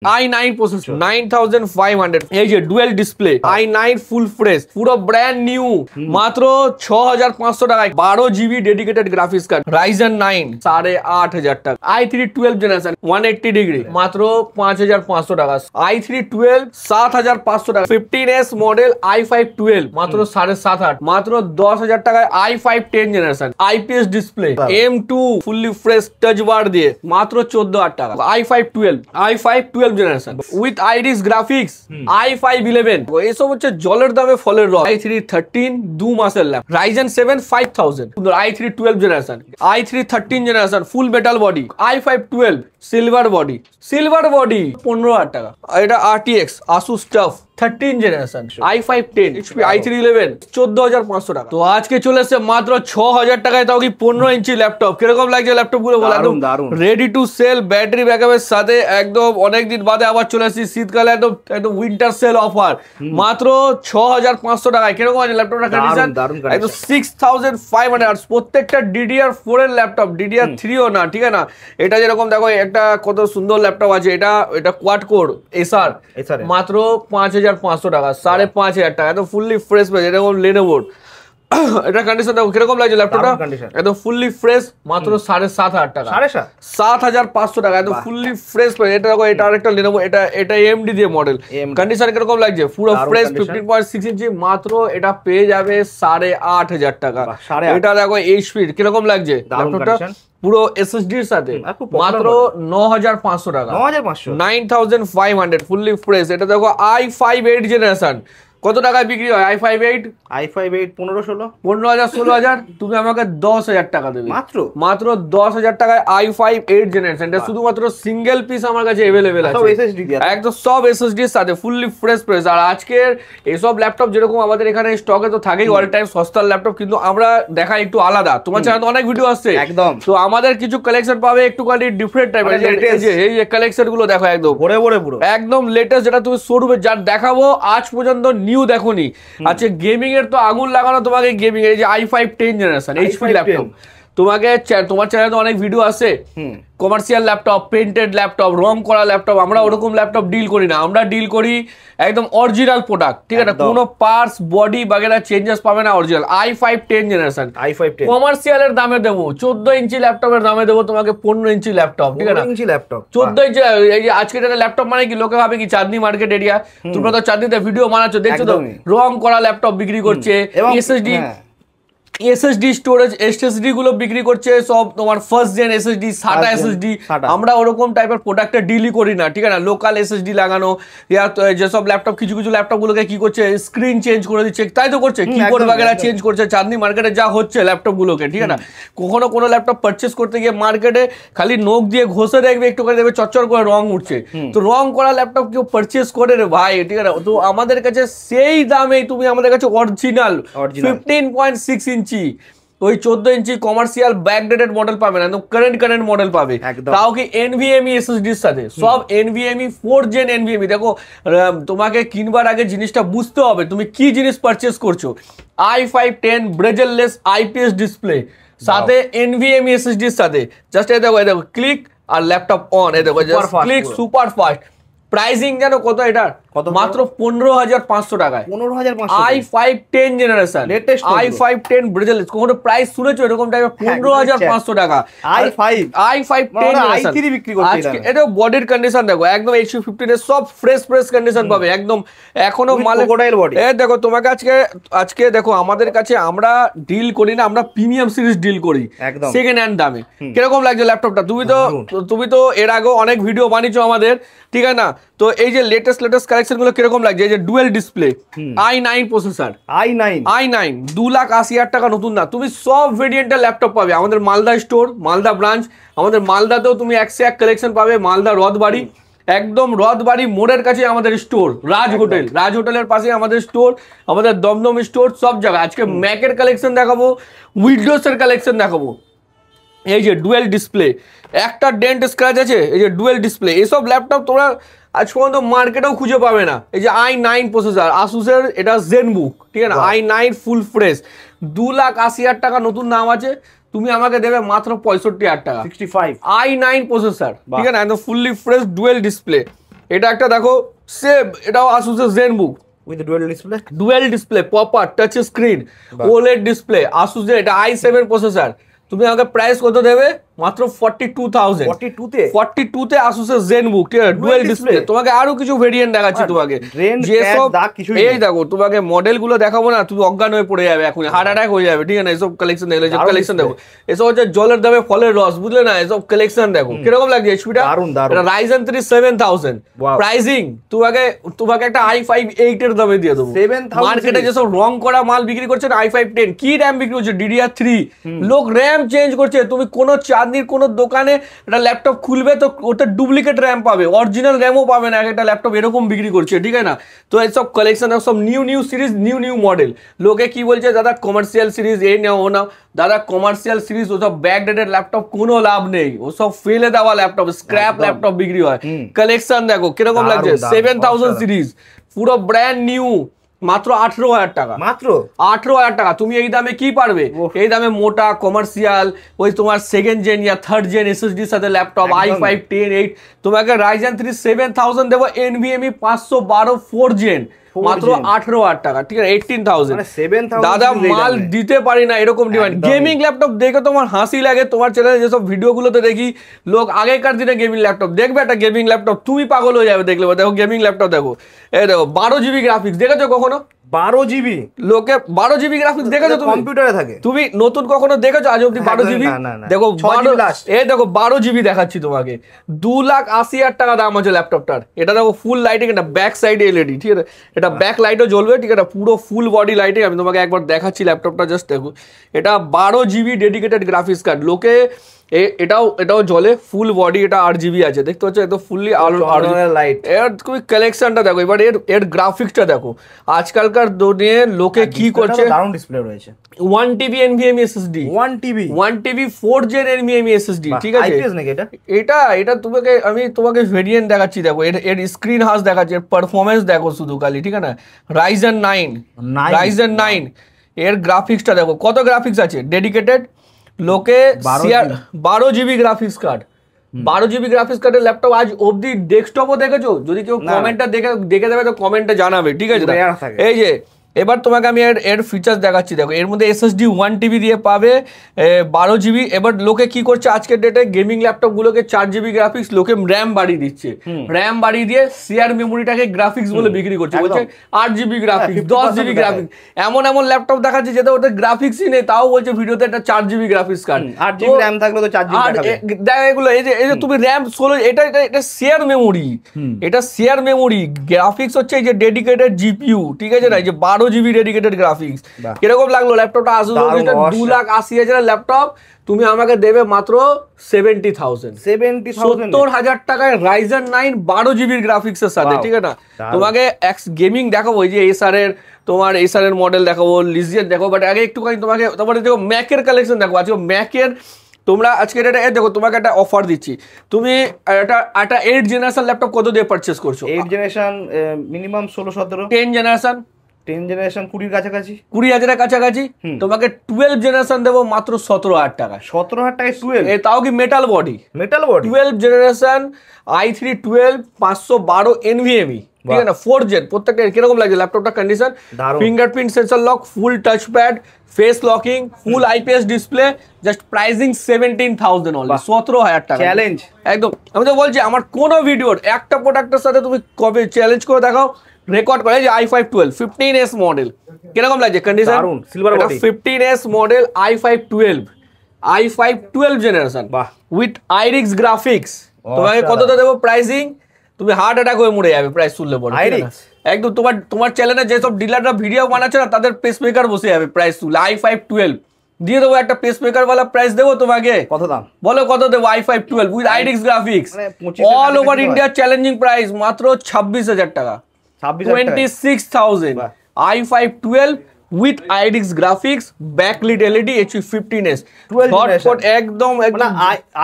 i9 processor 9500 এই যে dual display i9 full fresh পুরো ব্র্যান্ড নিউ মাত্র 6500 টাকায় 12 GB dedicated graphics card Ryzen 9 8500 টাকা i3 12 জেনারেশন 180 ডিগ্রি মাত্র 5500 টাকা i3 12 7500 টাকা 15s মডেল i5 12 মাত্র 7.5 মাত্র 10000 টাকায় i5 10 generation IPS display M2 fully fresh touch বার দিয়ে মাত্র 14000 টাকা i5 12 generation with iris graphics i5 11 এসব হচ্ছে জলের দামে ফলের রস i3 13 2 মাসের ল্যাপ Ryzen 7 5000 সুন্দর i3 12 জেনারেশন i3 13 জেনারেশন ফুল metal body i5 12 silver body 15000 টাকা এটা RTX Asus TUF 13 generation i5 10 HP i3 11 14500 টাকা তো আজকে চলে এসেছে মাত্র 6000 টাকায় তাও কি 15 ইঞ্চি ল্যাপটপ কিরকম লাগছে ল্যাপটপ গুলো বলো একদম রেডি টু সেল ব্যাটারি ব্যাকআপের সাথে একদম অনেকদিন বাদে আবার চলে এসেছি শীতকালে একদম উইন্টার সেল অফার মাত্র 6500 টাকায় কিরকম আছে ল্যাপটপটা কন্ডিশন একদম 6500 আর প্রত্যেকটা DDR4 এর ল্যাপটপ DDR3 ও না ঠিক আছে না এটা যেরকম দেখো একটা কত সুন্দর ল্যাপটপ আছে এটা কোয়াড কোর SR মাত্র 5500 টাকা 5500 টাকা একদম ফুললি ফ্রেশ পেজ এরকম Lenovo এটা কন্ডিশন দেখো কিরকম লাগছে ল্যাপটপটা একদম ফুললি ফ্রেশ মাত্র 7500 টাকা 7500 টাকা একদম ফুললি ফ্রেশ পেজ এটা দেখো এটা আরেকটা Lenovo এটা AMD দিয়ে মডেল কন্ডিশন কিরকম লাগছে পুরো ফ্রেশ 15.6 ইঞ্চি মাত্র এটা পেয়ে যাবে 8500 টাকা এটা দেখো HP কিরকম লাগছে ল্যাপটপটা পুরো SSD এর সাথে মাত্র 9500 টাকা 9500 ফুললি ফ্রেশ এটা দেখো i5 8 জেনারেশন কত টাকায় বিক্রি হয় i5 8 15000 তুমি আমাকে 10000 টাকা দেবে মাত্র 10000 টাকায় i5 8 জেনারেশন এটা শুধুমাত্র সিঙ্গেল পিস আমার কাছে अवेलेबल আছে একদম সব SSD এর সাথে ফুললি ফ্রেশ প্রাইস আর আজকের এইসব ল্যাপটপ যেরকম আমাদের এখানে স্টকে তো থাকেই অল টাইম সস্তার ল্যাপটপ কিন্তু আমরা দেখাই একটু আলাদা তোমার চ্যানেলে অনেক ভিডিও আসছে একদম তো আমাদের কিছু কালেকশন পাবে একটু কোয়ালিটি ডিফারেন্ট টাইপের এই যে কালেকশন গুলো দেখো একদম ভরে পুরো একদম লেটেস্ট যেটা তুমি শোরুমে যা দেখাবো আজ পর্যন্ত নিউ দেখোনি আচ্ছা গেমিং এর তো আগুন লাগানো তোমাকে গেমিং এর যে i5 10 জেনারেশন HP ল্যাপটপ তোমাকে তোমার চ্যানেলে অনেক ভিডিও আছে কমার্শিয়াল ল্যাপটপ পেইন্টেড ল্যাপটপ রং করা ল্যাপটপ আমরা ওরকম ল্যাপটপ ডিল করি না আমরা ডিল করি একদম অরিজিনাল প্রোডাক্ট ঠিক আছে কোনো পার্টস বডি বাগেরা চেঞ্জেস পাবে না অরিজিনাল i5 10 জেনারেশন i5 10 কমার্শিয়ালের দামে দেবো 14 ইঞ্চি ল্যাপটপের দামে দেবো তোমাকে 15 ইঞ্চি ল্যাপটপ ঠিক আছে 15 ইঞ্চি ল্যাপটপ 14 ইঞ্চি এই যে আজকে এটা ল্যাপটপ মানে কি লোকে ভাবে কি চাঁদনি মার্কেট এরিয়া তোমরা তো চাঁদনিতে ভিডিও বানাচ্ছো দেখছো তো রং করা ল্যাপটপ বিক্রি করছে SSD স্টোরেজ SSD গুলো বিক্রি করছে সব তোমার first gen SSD SATA SSD আমরা ওরকম টাইপের প্রোডাক্টে ডিলই করি না ঠিক আছে লোকাল SSD লাগানো ইয়া যেসব ল্যাপটপ কিছু ল্যাপটপ গুলোকে কি করছে স্ক্রিন চেঞ্জ করে দিচ্ছে তাই তো করছে কিবোর্ড বাগেরা চেঞ্জ করছে চাঁদনি মার্কেটে যা হচ্ছে ল্যাপটপ গুলোকে ঠিক আছে না কখনো কোনো ল্যাপটপ পারচেজ করতে গিয়ে মার্কেটে খালি নখ দিয়ে ঘষে দেখবে একটু করে দেখবে চচ্চর করে রং উঠছে তো রং করা ল্যাপটপ কেউ পারচেজ করে রে ভাই ঠিক আছে তো আমাদের কাছে সেই দামে তুমি আমাদের কাছে অরিজিনাল 15.6 ইঞ্চি ওই 14 ইঞ্চি কমার্শিয়াল ব্যাকডেটেড মডেল পাবে না একদম কারেন্ট মডেল পাবে তাও কি NVMe SSD এর সাথে সব NVMe 4 জেন NVMe দেখো তোমাকে কিনবার আগে জিনিসটা বুঝতে হবে তুমি কি জিনিস পারচেজ করছো i5 10 ব্রেজেললেস IPS ডিসপ্লে সাথে NVMe SSD এর সাথে জাস্ট এই দেখো ক্লিক আর ল্যাপটপ অন এই দেখো just click super fast pricing জানো কত এটা মাত্র 15500 টাকায় 15500 i5 10 জেনারেশন লেটেস্ট i5 10 ব্রেজেললেস কোনো প্রাইস শুনেছো এরকম টাইপের 15500 টাকা i5 10 i3 বিক্রি করতে আজকে এটা বডির কন্ডিশন দেখো একদম HP15 এর সব ফ্রেশ কন্ডিশন পাবে একদম এখনো মালে এই দেখো তোমাকে আজকে দেখো আমাদের কাছে আমরা ডিল করি না আমরা প্রিমিয়াম সিরিজ ডিল করি একদম সেকেন্ড হ্যান্ড দামে কিরকম লাগছে ল্যাপটপটা তুমি তো এর আগে অনেক ভিডিও বানিয়েছো আমাদের ঠিক আছে না তো এই যে লেটেস্ট কালেকশন গুলো কিরকম লাগছে এই যে dual display i9 processor i9 2,80,000 টাকা নতুন না তুমি সব ভেরিয়েন্টের ল্যাপটপ পাবে আমাদের মালদা স্টোর মালদা ব্রাঞ্চ আমাদের মালদাতেও তুমি 101 কালেকশন পাবে মালদা রথবাড়ি একদম রথবাড়ি মোড়ের কাছে আমাদের স্টোর রাজ হোটেলের পাশে আমাদের স্টোর আমাদের দমদম স্টোর সব জায়গায় আজকে ম্যাকের কালেকশন দেখাবো উইন্ডোজের কালেকশন দেখাবো এই যে ডুয়েল ডিসপ্লে একটা ডেন্ট স্ক্র্যাচ আছে এই যে ডুয়েল ডিসপ্লে এইসব ল্যাপটপ তোমরা আজ পর্যন্ত মার্কেটেও খুঁজে পাবে না এই যে i9 প্রসেসর আসুসের এটা জেনবুক ঠিক আছে না i9 ফুল ফ্রেশ 2,80,000 টাকা নতুন নাম আছে তুমি আমাকে দেবে মাত্র 65,000 টাকা 65 i9 প্রসেসর ঠিক আছে না একদম ফুললি ফ্রেশ ডুয়েল ডিসপ্লে এটা একটা দেখো সেম, এটাও আসুসের ZenBook with dual display proper touch screen OLED display আসুসের, এটা i7 প্রসেসর। তুমি আমাকে প্রাইস কত দেবে? মাত্র 42,000। 42 তে আসুসের ZenBook, ঠিক আছে, ডুয়াল ডিসপ্লে। তোমাকে আরো কিছু ভেরিয়েন্ট দেখাচ্ছি তোমাকে, যেসব এই দেখো তোমাকে মডেল গুলো দেখাবো না, তুমি অজ্ঞান হয়ে পড়ে যাবে, এখন হার্ট অ্যাটাক হয়ে যাবে, ঠিক আছে। এসব কালেকশন দেখলে, যে কালেকশন দেখো, এসব হচ্ছে জলের দামে ফলের রস, বুঝলে না? এসব কালেকশন দেখো কিরকম লাগছে এইচপিটা। এটা Ryzen 3 7000 প্রাইসিং। তোমাকে একটা i5 8 এর দামে দিয়ে দেবো। মার্কেটে যেসব রং করা মাল বিক্রি করছে না, i5 10 কি র্যাম বিক্রি করছে, DDR3, লোক র্যাম চেঞ্জ করছে। তুমি কোনো চাঁদনির কোনো দোকানে একটা ল্যাপটপ খুলবে তো ওটা ডুপ্লিকেট র্যাম পাবে, অরিজিনাল র্যামও পাবে না। একটা ল্যাপটপ এরকম বিক্রি করছে, ঠিক আছে না? তো এইসব কালেকশন, সব নিউ সিরিজ, নিউ মডেল। লোকে কি বলছে, দাদা কমার্শিয়াল সিরিজ এই নাও ও নাও। দাদা কমার্শিয়াল সিরিজ ওসব ব্যাকডেটেড ল্যাপটপ কোনো লাভ নেই, ওসব ফেলে দেওয়া ল্যাপটপ, স্ক্র্যাপ ল্যাপটপ বিক্রি হয়। কালেকশন দেখো কিরকম লাগছে, 7000 সিরিজ পুরো ব্র্যান্ড নিউ, মাত্র 18,000 টাকা। মাত্র 18,000 টাকা। তুমি এই দামে কি পারবে? এই দামে মোটা কমার্শিয়াল ওই তোমার সেকেন্ড জেন ইয়া থার্ড জেন এসএসডির সাথে ল্যাপটপ i5 10 8, তোমাকে Ryzen 3 7000 দেবো, NVMe 512 4 জেন, মাত্র 18,000 টাকা, ঠিক আছে, 18,000। দাদা মাল দিতে পারি না, এরকম ডিমান্ড। গেমিং ল্যাপটপ দেখে তোমার হাসি লাগে। তোমার চ্যানেলে যেসব ভিডিও গুলোতে দেখি, লোক আগেকার দিনে গেমিং ল্যাপটপ দেখবে, একটা গেমিং ল্যাপটপ তুমি পাগল হয়ে যাবে দেখলে। দেখো গেমিং ল্যাপটপ দেখো, এই দেখো 12 GB গ্রাফিক্স, দেখেছো কখনো? 12 GB লোকে 12 GB গ্রাফিক্স দেখেছো? তুমি কম্পিউটারে থাকে, তুমি নতুন কখনো দেখেছো আজ অব্দি 12 GB? দেখো এই দেখো 12 GB দেখাচ্ছি তোমাকে, 2,80,000 টাকা দাম আছে ল্যাপটপটার। এটা দেখো ফুল লাইটিং, এটা ব্যাক সাইড এলইডি, ঠিক আছে, এটা ব্যাক লাইটও জ্বলবে, ঠিক আছে, পুরো ফুল বডি লাইটিং। আমি তোমাকে একবার দেখাচ্ছি ল্যাপটপটা, জাস্ট দেখো। এটা 12 GB ডেডিকেটেড গ্রাফিক্স কার্ড। লোকে এটাও জ্বলে, ফুল বডি, এটা 8 GB আছে, দেখতে পাচ্ছ, এত ফুললি লাইট। এর তুমি কালেকশনটা দেখো, এবার এর গ্রাফিক্সটা দেখো। আজকালকার দিনে লোকে কি করছে, দারুণ ডিসপ্লে রয়েছে, 1 TB NVMe SSD, 1 TB 4 Gen NVMe SSD, ঠিক আছে। এটা তোমাকে ভেরিয়েন্ট দেখাচ্ছি, দেখো এর স্ক্রিন হাস দেখাচ্ছি, এর পারফরমেন্স দেখো শুধু খালি, ঠিক আছে না। Ryzen 9 এর গ্রাফিক্সটা দেখো, কত গ্রাফিক্স আছে ডেডিকেটেড। লোকে 12 GB graphics card, 12 GB graphics কার্ডের ল্যাপটপ আজ অবধি ডেস্কটপও দেখেছো? যদি কেউ কমেন্টটা দেখে দেবে তো কমেন্টে জানাবে, ঠিক আছে। এই যে এবার তোমাকে আমি এর ফিচার্স দেখাচ্ছি, দেখো এর মধ্যে SSD 1 TB দিয়ে পাবে, 12 GB। এবার লোকে কি করছে আজকের ডেটে, গেমিং ল্যাপটপ গুলোকে 4 GB গ্রাফিক্স, লোকে র্যাম বাড়িয়ে দিচ্ছে, র্যাম বাড়িয়ে দিয়ে শেয়ার মেমোরিটাকে গ্রাফিক্স বলে বিক্রি করছে, বলছে 8 GB গ্রাফিক্স, 10 GB গ্রাফিক্স। এমন ল্যাপটপ দেখাচ্ছে যেটা ওদের গ্রাফিক্সই নেই, তাও বলছে ভিডিওতে একটা 4 GB graphics card, 8 GB RAM থাকলে তো 4 GB দেখাবে। দেখো এগুলো, এই যে তুমি র্যাম 16, এটা শেয়ার মেমোরি, এটা শেয়ার মেমোরি। গ্রাফিক্স হচ্ছে এই যে ডেডিকেটেড GPU, ঠিক আছে না, এই যে 12 GB ডেডিকেটেড গ্রাফিক্স। কিরকম লাগলো ল্যাপটপটা? আসুস 2,80,000 ল্যাপটপ, তুমি আমাকে দেবে মাত্র 70,000, 70,000 টাকায় Ryzen 9 12 GB গ্রাফিক্স এর সাথে, ঠিক আছে না। তোমাকে গেমিং দেখাবো, ওই যে এসার এর মডেল দেখাবো, লিজিয়ান দেখো, বাট আগে একটুখানি তোমাকে দেখো ম্যাকের কালেকশন দেখো। আজকে ম্যাকের তোমরা আজকে এটা দেখো, তোমাকে একটা অফার দিচ্ছি। তুমি একটা 8 জেনারেশন ল্যাপটপ কত দিয়ে পারচেস করছো? 8 জেনারেশন মিনিমাম 16-17, 10 জেনারেশন 20,000 কাছাকাছি, 20,000 কাছাকাছি। তোমাকে 12 জেনারেশন দেবো মাত্র 17,000 টাকা। 17,000 টাকায় 12, তাও কি metal body 12 generation i3 12 512 NVMe, ঠিক আছে না, 4 জেন প্রত্যেকটা। কিরকম লাগছে ল্যাপটপটা condition? Fingerprint sensor lock, full touchpad, face locking, full IPS display, just pricing 17,000 only, 17,000 টাকা চ্যালেঞ্জ একদম। আমি তো বলছি আমার কোন ভিডিওর একটা প্রোডাক্টের সাথে তুমি কবে চ্যালেঞ্জ করে দেখাও, রেকর্ড করে। যে i5 12 15s মডেল, কিরকম লাগছে condition? Silver body 15s model i5 12 generation with IRIX graphics. তোমাকে কতটা দেবো প্রাইসিং? তুমি হার্ট অ্যাটাক হয়ে মরে যাবে প্রাইস শুনলে পরে, একদম। তোমার চ্যানেলে যেসব ডিলাররা ভিডিও বানাচ্ছে না, তাদের পেসমেকার বসে যাবে প্রাইস শুনলে। i5 12 দিয়ে দেবো, একটা পেসমেকার वाला প্রাইস দেবো তোমাকে। কত দাম? বলো কত দেবো? i5 12 with IRIX graphics, all over India challenging price মাত্র 26,000 টাকা, 26,000। i5 12 with IRIX graphics, backlit LED, HP15s, hotspot একদম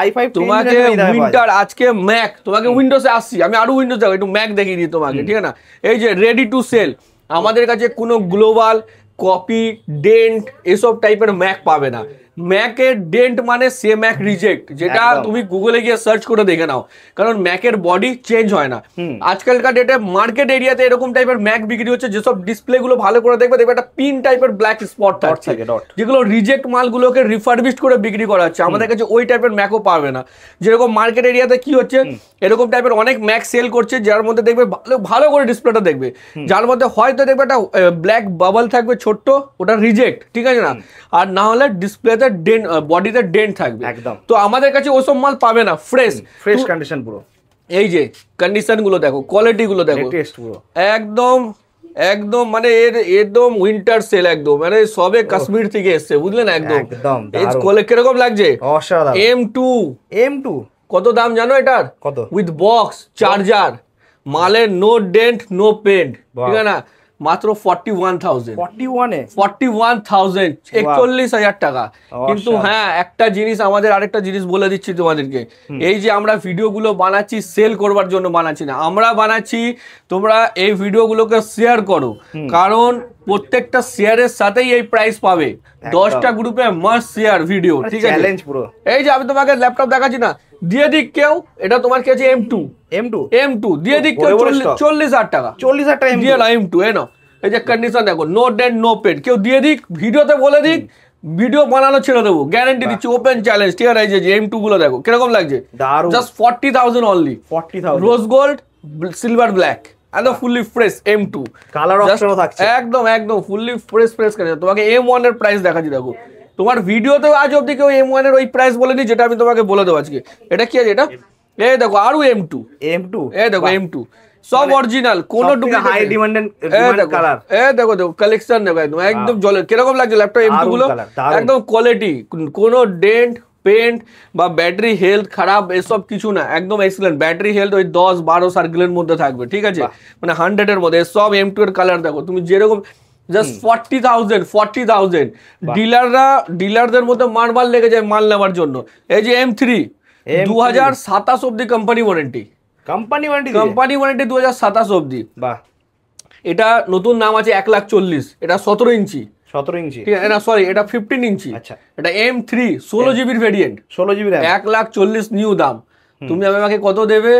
i5। তোমাকে উইন্টার আজকে ম্যাক, তোমাকে উইন্ডোজে আসছি আমি, আরো উইন্ডোজ দেখো, একটু ম্যাক দেখিয়ে দিই তোমাকে, ঠিক আছে না। এই যে রেডি টু সেল, আমাদের কাছে কোনো গ্লোবাল, কপি, ডেন্ট এসব টাইপের ম্যাক পাবে না। ম্যাকের ডেন্ট মানে সে ম্যাক রিজেক্ট, যেটা তুমি গুগলে গিয়ে সার্চ করে দেখে নাও, কারণ ম্যাকের বডি চেঞ্জ হয় না। আজকালকার ডেটে মার্কেট এরিয়াতে এরকম টাইপের ম্যাক বিক্রি হচ্ছে, যেসব ডিসপ্লে গুলো ভালো করে দেখবে একটা পিন টাইপের ব্ল্যাক স্পট থাকছে, যেগুলো রিজেক্ট মালগুলোকে রিফারবিশড করে বিক্রি করা হচ্ছে। আমাদের কাছে ওই টাইপের ম্যাকও পাবে না। যেরকম মার্কেট এরিয়াতে কি হচ্ছে, এরকম টাইপের অনেক ম্যাক সেল করছে, যার মধ্যে দেখবে ভালো করে ডিসপ্লেটা দেখবে, যার মধ্যে হয়তো দেখবে একটা ব্ল্যাক বাবল থাকবে ছোট্ট, ওটা রিজেক্ট, ঠিক আছে না, আর না হলে ডিসপ্লেতে ডেন্ট, বডিতে ডেন্ট থাকবে একদম। তো আমাদের কাছে ওসব মাল পাবে না, ফ্রেশ কন্ডিশন পুরো। এই যে কন্ডিশন গুলো দেখো, কোয়ালিটি গুলো দেখো, একদম একদম মানে একদম উইন্টার সেল, একদম মানে সবে কাশ্মীর থেকে এসছে, বুঝলেন, একদম কিরকম লাগছে। M2 কত দাম জানো এটার? কত? উইথ বক্স চার্জার, মালের নো ডেন্ট নো পেন্ট, ঠিক আছে না, মাত্র 41,000 41,000 টাকা। কিন্তু হ্যাঁ, একটা জিনিস আমাদের, আরেকটা জিনিস বলে দিচ্ছি তোমাদেরকে, এই যে আমরা ভিডিওগুলো বানাচ্ছি সেল করবার জন্য বানাচ্ছি না, আমরা বানাচ্ছি তোমরা এই ভিডিওগুলোকে শেয়ার করো, কারণ প্রত্যেকটা শেয়ারের সাথেই এই প্রাইস পাবে। 10টা গ্রুপে মাস্ট শেয়ার ভিডিও, ঠিক আছে। এই যে আমি তোমাকে ল্যাপটপ দেখাচ্ছি না, দিয়ে দিক কেউ, এটা তোমার কি আছে M2 দিয়ে দিক কেউ 40,000 টাকা, 40,000 টাকা দিয়ে না M2 এ না। এই যে কন্ডিশন দেখো, নো ডেন্ট নো পেন্ট, কেউ দিয়ে দিক, ভিডিওতে বলে দিক, ভিডিও বানানো ছেড়ে দেবো, গ্যারান্টি দিচ্ছি, ওপেন চ্যালেঞ্জ, ঠিক আছে। এই যে M2 গুলো দেখো কিরকম লাগছে, just 40,000 only, 40,000 rose gold silver black, একদম ফুললি ফ্রেশ M2 কালার অপশনও থাকছে, একদম একদম ফুললি ফ্রেশ কালার। তোমাকে M1 এর প্রাইস দেখাচ্ছি, দেখো তোমার ভিডিওতে আজ অবধি কেউ M1 এর ওই প্রাইস বলেনি, যেটা আমি তোমাকে বলে দেবো আজকে। এটা কি আছে, এটা এই দেখো আরো M2 এই দেখো M2 সব অরিজিনাল, কোন ডুপ্লিকেট, হাই ডিমান্ডেড কালার। এই দেখো দেখো কালেকশন দেখো, একদম একদম জলে কিরকম লাগছে ল্যাপটপ M2 গুলো, একদম কোয়ালিটি, কোনো ডেন্ট পেন্ট বা ব্যাটারি হেলথ খারাপ এসব কিছু না, একদম এক্সিলেন্ট। ব্যাটারি হেলথ ওই 10-12 সার্কেলের মধ্যে থাকবে, ঠিক আছে, মানে 100 এর মধ্যে। সব M2 এর কালার দেখো, তুমি যেরকম জাস্ট 40,000 ডিলারদের মধ্যে মাল লেগে যায় মাল নেওয়ার জন্য। এই যে M3 2027 অব্দি কোম্পানি ওয়ারেন্টি 2027 অব্দি। এটা নতুন নাম আছে 1,40,000, এটা 17 ইঞ্চি, ঠিক আছে না, সরি এটা 15 ইঞ্চি। এটা M3 16 জিবির ভেরিয়েন্ট, 1,40,000 নিউ দাম। তুমি আমাকে কত দেবে?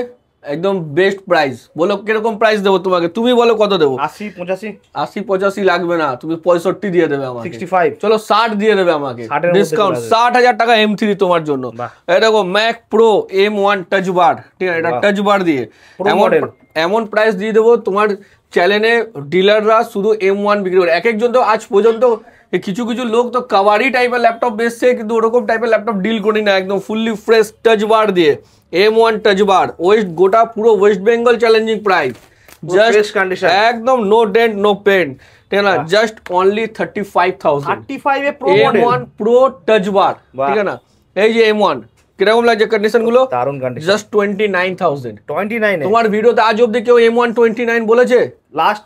একদম বেস্ট প্রাইস, বলো কিরকম প্রাইস দেবো তোমাকে, তুমি বলো কত দেবো? 80-85 লাগবে না, তুমি 65 দিয়ে দেবে আমাকে, 65 চলো 60 দিয়ে দেবে আমাকে, ডিসকাউন্ট 60,000 টাকা M3 তোমার জন্য। এই দেখো ম্যাক প্রো M1 টাচ বার, ঠিক আছে, এটা টাচ বার দিয়ে এমন প্রাইস দিয়ে দেবো, তোমার চ্যানেলে ডিলাররা শুধু M1 বিক্রি করে। এক একজন তো আজ পর্যন্ত কিছু লোক তো কাভারি টাইপের ল্যাপটপ বেচছে, কিন্তু ওরকম টাইপের ল্যাপটপ ডিল করি না, একদম ফুললি ফ্রেশ টাচ বার দিয়ে M1 টাচ বার, গোটা পুরো West Bengal challenging price, just condition, একদম নো ডেন্ট নো পেন্ট, ঠিক না, just only 35,000 M1 pro touch বার, ঠিক আছে না। এই যে M1 কিরকম লাগছে কন্ডিশন গুলো, দারুন কন্ডিশন, জাস্ট 29,000 তোমার ভিডিওতে আজ অব্দি কেউ M1 29 বলেছে? লাস্ট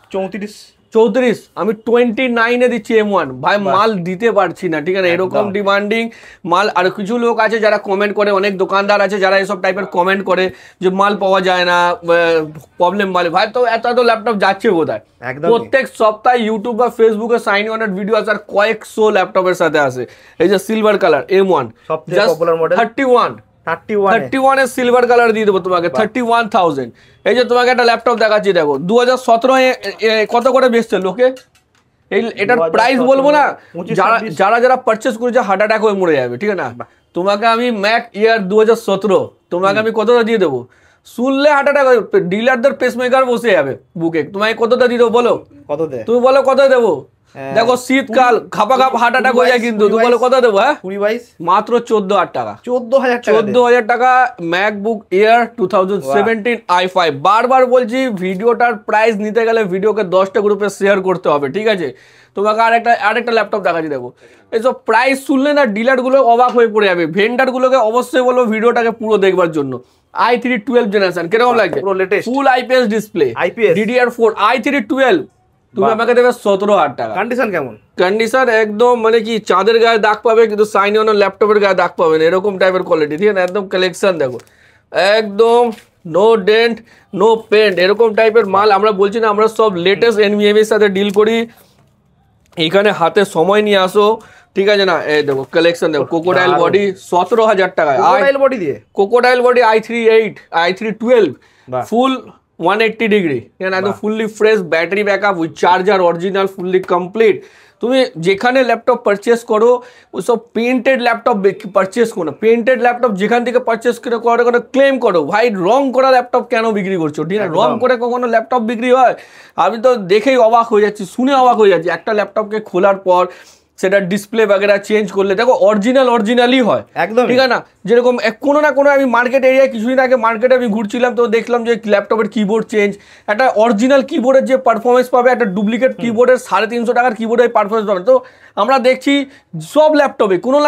34 আমি 29 এ দিচ্ছি M1 ভাই, মাল দিতে পারছি না, ঠিক আছে, এরকম ডিমান্ডিং মাল। আর কিছু লোক আছে যারা কমেন্ট করে, অনেক দোকানদার আছে যারা এসব টাইপের কমেন্ট করে যে মাল পাওয়া যায় না, প্রবলেম বলে। ভাই তো এত ল্যাপটপ যাচ্ছে কোথায়? প্রত্যেক সপ্তাহে ইউটিউব বা ফেসবুকে সাইন অনের ভিডিও আছে, আর কয়েকশো ল্যাপটপের সাথে আছে। এই যে সিলভার কালার M1 31 এর সিলভার কালার দিয়ে দেবো তোমাকে, 31,000। এই যে তোমাকে একটা ল্যাপটপ দেখাচ্ছি, দেখো 2017 কত করে বেচছে লোকে, এটার প্রাইস বলবো না, যারা পারচেস করেছে হার্ট অ্যাটাক হয়ে মরে যাবে, ঠিক আছে না। তোমাকে আমি ম্যাক ইয়ার 2017 তোমাকে আমি কতটা দিয়ে দেবো, শুনলে হার্ট অ্যাটাক, ডিলারদের পেসমেকার বসে যাবে বুকে। তোমাকে কতটা দিয়ে দেবো বলো, তুমি বলো কত দেবো? দেখো শীতকাল খাপা হার্ট অ্যাটাক হয়ে যায়, কিন্তু তুমি বলো কত দেবো? হ্যাঁ মাত্র 14,000 টাকা, 14,000 টাকা ম্যাকবুক এয়ার 2017 i5। বারবার বলছি ভিডিওটার প্রাইস নিতে গেলে ভিডিওকে 10টা গ্রুপে শেয়ার করতে হবে, ঠিক আছে। তোমাকে আরেকটা ল্যাপটপ দেখাচ্ছি, দেখো এইসব প্রাইস শুনলে না ডিলার গুলো অবাক হয়ে পড়ে যাবে। ভেন্ডার গুলোকে অবশ্যই বলবো ভিডিওটাকে পুরো দেখবার জন্য। i3 12 জেনারেশন কিরকম লাগছে, ফুল IPS ডিসপ্লে, DDR4 i3 12, তুমি আমাকে দেবে 17,000 টাকা। কন্ডিশন কেমন? কন্ডিশন একদম মানে কি চাঁদের গায়ে দাগ পাবে, কিন্তু সাইন অন ল্যাপটপের গায়ে দাগ পাবে না, এরকম টাইপের কোয়ালিটি, ঠিক আছে। একদম কালেকশন দেখো, একদম নো ডেন্ট নো পেন্ট, এরকম টাইপের মাল। আমরা বলছি না আমরা সব লেটেস্ট NVMe এর সাথে ডিল করি। এইখানে হাতে সময় নিয়ে আসো, ঠিক আছে না, এই দেখো কালেকশন দেখো, কোকোডাইল বডি 17,000 টাকায়, কোকোডাইল বডি দিয়ে, কোকোডাইল বডি i3 i312 ফুল 180 ডিগ্রি, একদম fully fresh, battery backup with charger original, fully complete. তুমি যেখানে ল্যাপটপ পারচেস করো ওসব পেন্টেড ল্যাপটপ পারচেস করো, পেন্টেড ল্যাপটপ যেখান থেকে পারচেস করে ক্লেম করো, ভাই রং করা ল্যাপটপ কেন বিক্রি করছো? ঠিক আছে, রং করে কখনো ল্যাপটপ বিক্রি হয়? আমি তো দেখেই অবাক হয়ে যাচ্ছি, শুনে অবাক হয়ে যাচ্ছি। একটা ল্যাপটপকে খোলার পর সেটা ডিসপ্লে বাগেরা চেঞ্জ করলে দেখো অরিজিনালই হয় একদম, ঠিক আছে না? যেরকম কোনো না কোনো, আমি মার্কেট এরিয়ায় কিছুদিন আগে মার্কেটে আমি ঘুরছিলাম, তো দেখলাম যে ল্যাপটপের কিবোর্ড চেঞ্জ, একটা অরিজিনাল কিবোর্ডের যে পারফরমেন্স পাবে একটা ডুপ্লিকেট কিবোর্ডের 350 টাকার কিবোর্ডের পারফরমেন্স পাবে। তো আমরা দেখছি সব ল্যাপটপে কোনো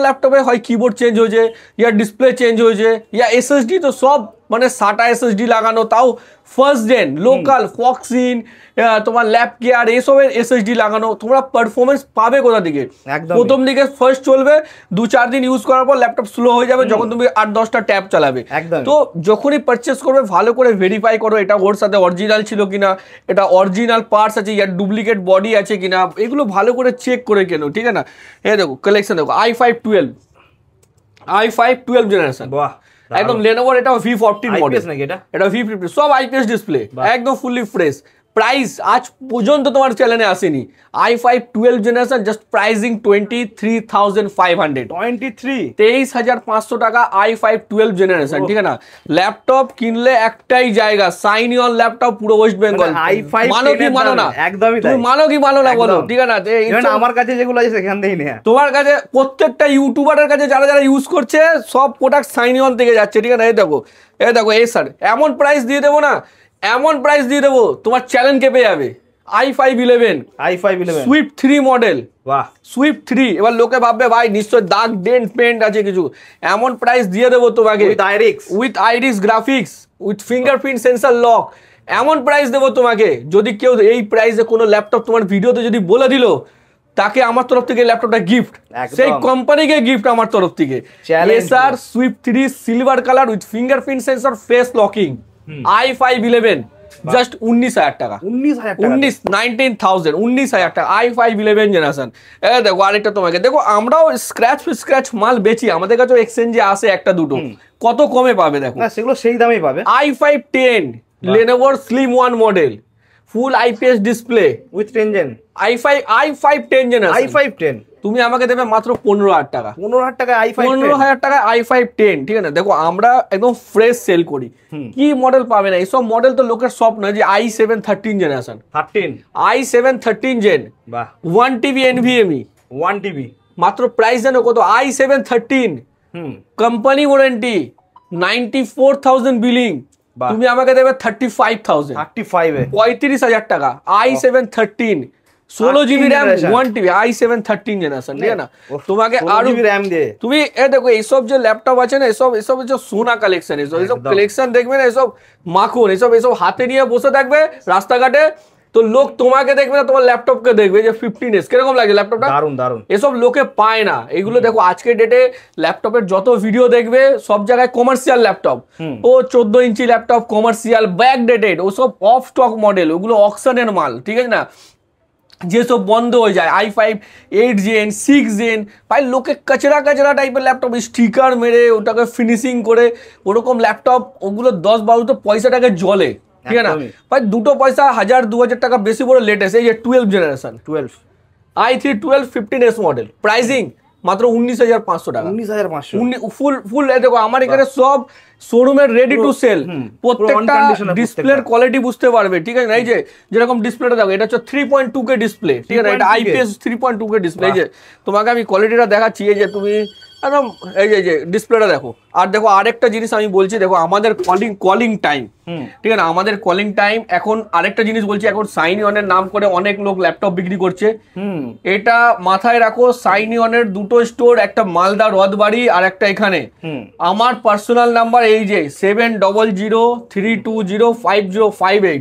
ল্যাপটপে হয় কিবোর্ড চেঞ্জ হয়েছে, ইয়া ডিসপ্লে চেঞ্জ হয়েছে, ইয়া এসএসডি, তো সব মানে SATA এসএসডি লাগানো, তাও ফার্স্ট জেন লোকাল ফক্সিন, তোমার ল্যাব কেয়ার, এইসবের এসএসডি লাগানো। তোমরা পারফরমেন্স পাবে কোথা থেকে? প্রথম দিকে ফার্স্ট চলবে, 2-4 দিন ইউজ করার পর ল্যাপটপ স্লো হয়ে যাবে যখন তুমি 8-10টা ট্যাব চালাবে। তো যখনই পারচেস করবে ভালো করে ভেরিফাই করো এটা ওর সাথে অরিজিনাল ছিল কিনা, এটা অরিজিনাল পার্টস আছে, ইয়ার ডুপ্লিকেট বডি আছে কিনা, এগুলো ভালো করে চেক করে কেনো, ঠিক আছে না? এই দেখো কালেকশন দেখো, i5 12 জেনারেশন, বাহ একদম লেনোভোর, এটা V14 মডেল নাকি? এটা V50, সব আইপিএস ডিসপ্লে, একদম ফুললি ফ্রেশ। প্রাইস আজ পর্যন্ত তোমার চ্যানেলে আসেনি, i5 12 জেনারেশন জাস্ট প্রাইসিং 23,500, 23,500 টাকা i5 12 জেনারেশন, ঠিক আছে না? ল্যাপটপ কিনলে একটাই জায়গা, সাইন অন ল্যাপটপ, পুরো ওয়েস্ট বেঙ্গল। মানো কি মানো না? একদমই তুমি মানো কি মানো না বলো, ঠিক আছে না? আমার কাছে যেগুলো আছে সেখান থেকেই নেয়া, তোমার কাছে প্রত্যেকটা ইউটিউবারের কাছে যারা যারা ইউজ করছে সব প্রোডাক্ট সাইন অন থেকে যাচ্ছে, ঠিক আছে? এই দেখো এই স্যার এমন প্রাইস দিয়ে দেবো না, এমন প্রাইস দিয়ে দেবো তোমার চ্যালেঞ্জ কেঁপে যাবে। i5 11 সুইফট 3 মডেল, বাহ সুইফট 3। এবার লোকে ভাববে ভাই নিশ্চয় দাগ ডেন্ট পেন্ট আছে কিছু, এমন প্রাইস দিয়ে দেবো তোমাকে with iris graphics, with fingerprint sensor lock, এমন প্রাইস দেবো তোমাকে। যদি কেউ এই প্রাইসে কোনো ল্যাপটপ তোমার ভিডিওতে যদি বলে দিল, তাকে আমার তরফ থেকে ল্যাপটপটা গিফট, সেই কোম্পানিকে গিফট আমার তরফ থেকে। এসার Swift 3 silver colour with fingerprint sensor face locking, i5 11 just 19,000 টাকা, 19,000 টাকা i5 11 জেনারেশন। দেখো আরেকটা তোমাকে দেখো, আমরাও স্ক্র্যাচ মাল বেচি, আমাদের কাছেও এক্সচেঞ্জে আসে একটা দুটো, কত কমে পাবে দেখো, সেগুলো সেই দামেই পাবে। i5 10 Lenovo Slim 1 model, full IPS display with 10 gen, i5 10 generation, i5 10 তুমি আমাকে দেবে মাত্র 15,000 টাকা, 15,000 টাকা i5 10, ঠিক আছে? দেখো আমরা একদম ফ্রেশ সেল করি, কি মডেল পাবে না, এইসব মডেল তো লোকের সব নয়। যে i7 13 generation, i7 13 gen, 1 TB NVMe, 1 TB, মাত্র প্রাইস জানো কত? i7 13 কোম্পানি ওয়ারেন্টি 94,000 বিলিং, তুমি আমাকে দেবে 35,000, 35,000 টাকা i7 13 16GB RAM 1 TB i7 13 generation, ঠিক আছে না? তোমাকে আরো RAM দিয়ে তুমি দেখো এইসব যে ল্যাপটপ আছে না, এসব হচ্ছে সোনা কালেকশন, এসব কালেকশন দেখবে না, এসব মাখন, এসব হাতে নিয়ে বসে থাকবে রাস্তাঘাটে, তো লোক তোমাকে দেখবে না, তোমার ল্যাপটপকে দেখবে যে 15S কিরকম লাগে ল্যাপটপটা, দারুন দারুন। এসব লোকে পায় না এগুলো। দেখো আজকের ডেটে ল্যাপটপের যত ভিডিও দেখবে সব জায়গায় কমার্শিয়াল ল্যাপটপ, ও 14 ইঞ্চি ল্যাপটপ কমার্শিয়াল ব্যাক ডেটেড, ওসব অফ স্টক মডেল, ওগুলো অকশনের মাল, ঠিক আছে না? যেসব বন্ধ হয়ে যায়, i5 8 জেন 6 জেন, ভাই লোকে কাচরা টাইপের ল্যাপটপ স্টিকার মেরে ওটাকে ফিনিশিং করে ওরকম ল্যাপটপ, ওগুলো 10-12 তো পয়সাটাকে জলে, ঠিক আছে না? ভাই দুটো পয়সা 1000-2000 টাকা বেশি বড় লেটেস্ট, এই যে 12 generation i3 12 15S model, pricing মাত্র 19,500 টাকা, 19,500 ফুল। দেখো আমার এখানে সব শোরুমের রেডি টু সেল, প্রত্যেকটা ডিসপ্লের কোয়ালিটি বুঝতে পারবে, ঠিক আছে? এই যে যেরকম ডিসপ্লেটা দেখো, এটা হচ্ছে 3.2K ডিসপ্লে, ঠিক আছে? এটা আইপিএস 3.2K ডিসপ্লে। এই যে তোমাকে আমি কোয়ালিটিটা দেখাচ্ছি, এই যে তুমি একদম এই যে ডিসপ্লেটা দেখো। আর দেখো আরেকটা জিনিস আমি বলছি, দেখো আমাদের কলিং টাইম, ঠিক আছে? আমাদের কলিং টাইম এখন আরেকটা জিনিস বলছি, এখন সাইন অনের নাম করে অনেক লোক ল্যাপটপ বিক্রি করছে, এটা মাথায় রাখো। সাইন অনের দুটো স্টোর, একটা মালদা রথবাড়ি আর একটা এখানে। আমার পার্সোনাল নাম্বার এই যে 7003205058,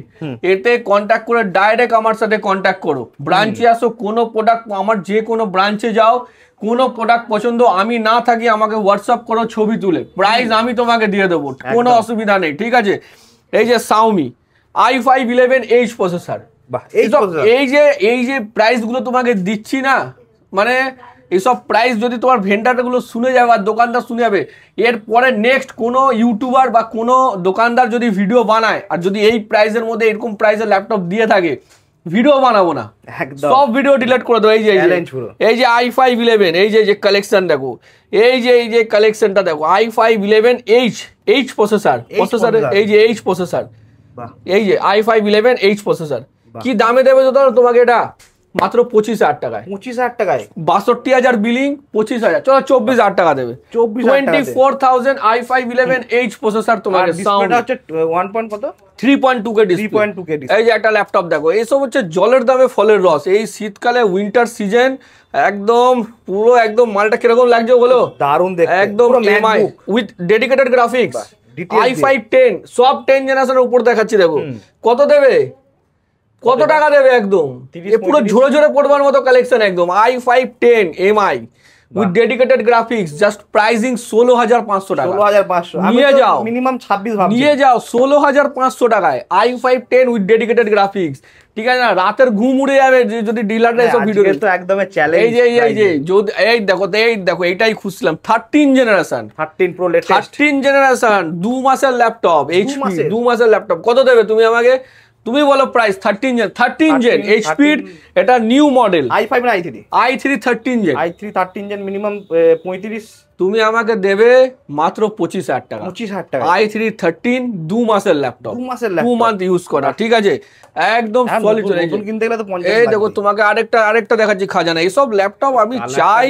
এতে কন্ট্যাক্ট করে ডাইরেক্ট আমার সাথে কন্ট্যাক্ট করো। ব্রাঞ্চে আসো, কোনো প্রোডাক্ট আমার যে কোনো ব্রাঞ্চে যাও, কোনো প্রোডাক্ট পছন্দ আমি না থাকি আমাকে হোয়াটসঅ্যাপ করো, ছবি তুলে প্রাইস আমি তোমাকে দিয়ে দেবো, কোনো অসুবিধা নেই, ঠিক আছে? এই যে Xiaomi i5 11H প্রসেসর, এই যে প্রাইস গুলো তোমাকে দিচ্ছি না, মানে এইসব প্রাইস যদি তোমার ভেন্ডারগুলো শুনে যাবে আর দোকানদার শুনে যাবে, এরপরে নেক্সট কোনো ইউটিউবার বা কোনো দোকানদার যদি ভিডিও বানায় আর যদি এই প্রাইসের মধ্যে এরকম প্রাইসের ল্যাপটপ দিয়ে থাকে, ভিডিও বানাবো না, সব ভিডিও ডিলিট করে দেবো। এই যে i5-11, এই যে কালেকশন দেখো, এই যে কালেকশনটা দেখো, i5-11H প্রসেসর, এই যে H প্রসেসর, এই যে i5-11H প্রসেসর। কি দামে দেবে তো তোমাকে এটা? মাত্র 25,000 টাকায়। 25,000 টাকায় 62,000 বিলিং, 25,000, চলো 24,000 টাকা দেবে। 24,000 i5-11H প্রসেসর তোমাকে, সাউন্ড হচ্ছে 3.2K ডিসপ্লে। এই যে একটা ল্যাপটপ দেখো, এইসব হচ্ছে জলের দামে ফলের রস। এই শীতকালে উইন্টার সিজন একদম পুরো একদম মালটা কিরকম লাগছে বলো? দারুণ দেখতে, একদম MI with dedicated graphics, i5-10 সব 10 জেনারেশনের উপর দেখাচ্ছি। দেখো কত দেবে, কত টাকা দেবে? একদম পুরো ঝরে ঝরে পড়বার মতো কালেকশন, একদম i5-10 MI with dedicated graphics, just pricing 16,500 টাকা। 16,500 নিয়ে যাও, মিনিমাম 26 ভাবছি, নিয়ে যাও 16,500 টাকায় i5-10 উইথ ডেডিকেটেড গ্রাফিক্স। ঠিক আছে না? রাতের ঘুম উড়ে যাবে যদি ডিলাররা এসব ভিডিও। তো একদম চ্যালেঞ্জ। এই দেখো এইটাই খুঁজছিলাম, 13 জেনারেশন, 13 প্রো লেটেস্ট, 13 জেনারেশন 2 মাসের ল্যাপটপ, এইচপি 2 মাসের ল্যাপটপ। কত দেবে তুমি আমাকে? তুমি বলো প্রাইস। 13 জেন এইচপি, এটা নিউ মডেল i5 না i3 13 জেন মিনিমাম 35। তুমি আমাকে দেবে মাত্র 25,000 টাকা। 25,000 টাকা i3 2 মাসের ল্যাপটপ, 2 মান্থ ইউজ করা। ঠিক আছে, একদম সলিড। এই দেখো তোমাকে আরেকটা দেখাচ্ছি খাজানা। এইসব ল্যাপটপ আমি চাই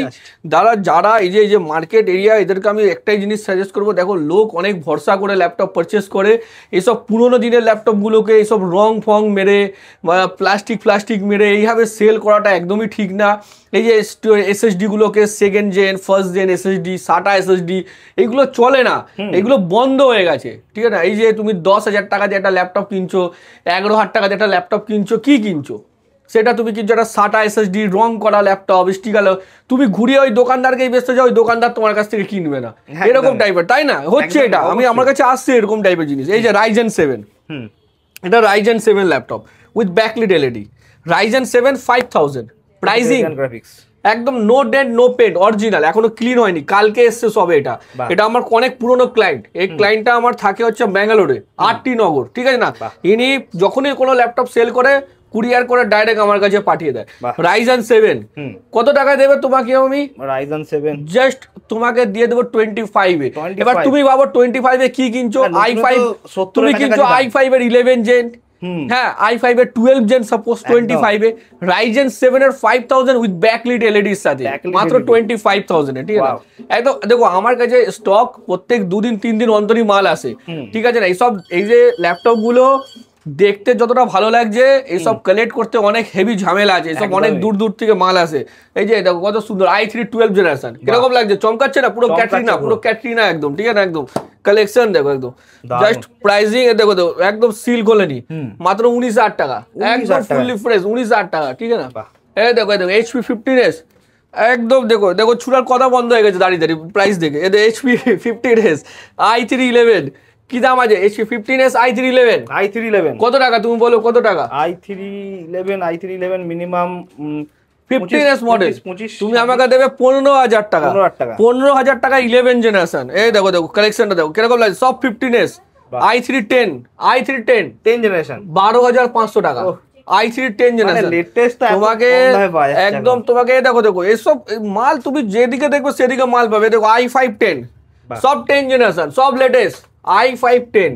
যারা এই যে মার্কেট এরিয়া, এদেরকে আমি একটাই জিনিস সাজেস্ট করবো। দেখো লোক অনেক ভরসা করে ল্যাপটপ পারচেস করে, এইসব পুরোনো দিনের ল্যাপটপগুলোকে এইসব রং ফং মেরে বা প্লাস্টিক মেরে এইভাবে সেল করাটা একদমই ঠিক না। এই যে এসএসডি গুলোকে second gen, first gen SSD, SATA SSD, এগুলো চলে না, এগুলো বন্ধ হয়ে গেছে। ঠিক আছে, এই যে তুমি 10,000 টাকা দিয়ে একটা ল্যাপটপ কিনছো, 11,000 টাকা দিয়ে একটা ল্যাপটপ কিনছো, কি কিনছো? সেটা তুমি কিনছো একটা SATA এসএসডি রং করা ল্যাপটপ, স্টিকার। তুমি ঘুরিয়ে ওই দোকানদারকেই বেচতে যাও, ওই দোকানদার তোমার কাছ থেকে কিনবে না, এরকম টাইপের, তাই না? হচ্ছে এটা, আমার কাছে আসছে এরকম টাইপের জিনিস। এই যে Ryzen 7, এটা Ryzen 7 laptop with backlit LED, Ryzen 7 5000 pricing, একদম no dent no paint, original, এখনো ক্লিন হয়নি, কালকে এসছে সবে। এটা আমার অনেক পুরনো ক্লায়েন্ট। এই ক্লায়েন্টটা আমার থাকে হচ্ছে ব্যাঙ্গালোরে, আরটি নগর। ঠিক আছে না? ইনি যখনই কোনো ল্যাপটপ সেল করে কুরিয়ার করে ডাইরেক্ট আমার কাছে পাঠিয়ে দেয়। Ryzen 7 কত টাকা দেবে তোমাকে? আমি Ryzen 7 জাস্ট তোমাকে দিয়ে দেবো 25 এ। এবার তুমি ভাবো 25 এ কি কিনছো? i5, তুমি কিনছো i5 এর 11 জেন, হ্যাঁ i5 এর 12 জেন সাপোজ 25 এ, Ryzen 7 এর 5000 উইথ ব্যাকলিট এলইডি এর সাথে মাত্র 25,000 এ। ঠিক আছে, একদম দেখো আমার কাছে স্টক প্রত্যেক 2 দিন 3 দিন অন্তরই মাল আসে। ঠিক আছে না? এইসব এই যে ল্যাপটপ গুলো দেখতে যতটা ভালো লাগছে, এইসব কালেক্ট করতে অনেক হেভি ঝামেলা আছে, এইসব অনেক দূর থেকে মাল আসে। এই যে দেখো কত সুন্দর i3 12 জেনারেশন, কিরকম লাগছে? চমকাচ্ছে না? পুরো ক্যাটরিনা একদম। ঠিক আছে, একদম কালেকশন দেখো, একদম জাস্ট প্রাইসিং দেখো একদম সিল খোলেনি, মাত্র 19,000 টাকা, একদম ফুললি ফ্রেশ 19,000 টাকা। ঠিক আছে না? এই দেখো HP 15s, একদম দেখো ছুটার কথা বন্ধ হয়ে গেছে দাঁড়িয়ে প্রাইস দেখে। এদের HP 15s i3-11 কি দাম আছে? HP 15s i3-11 কত টাকা? তুমি বলো কত টাকা? i3-11 মিনিমাম 15s মডেল তুমি আমাকে দেবে 15,000 টাকা। 15,000 টাকা 11 জেনারেশন। এই দেখো কালেকশনটা দেখো কিরকম লাগে, সব 15s। i3-10 10 জেনারেশন 12,500 টাকা। i3-10 জেনারেশন তোমাকে একদম, তোমাকে দেখো এসব মাল তুমি যেদিকে দেখবে সেদিকে মাল পাবে। দেখো i5-10 সব 10 জেনারেশন, সব লেটেস্ট i5-10।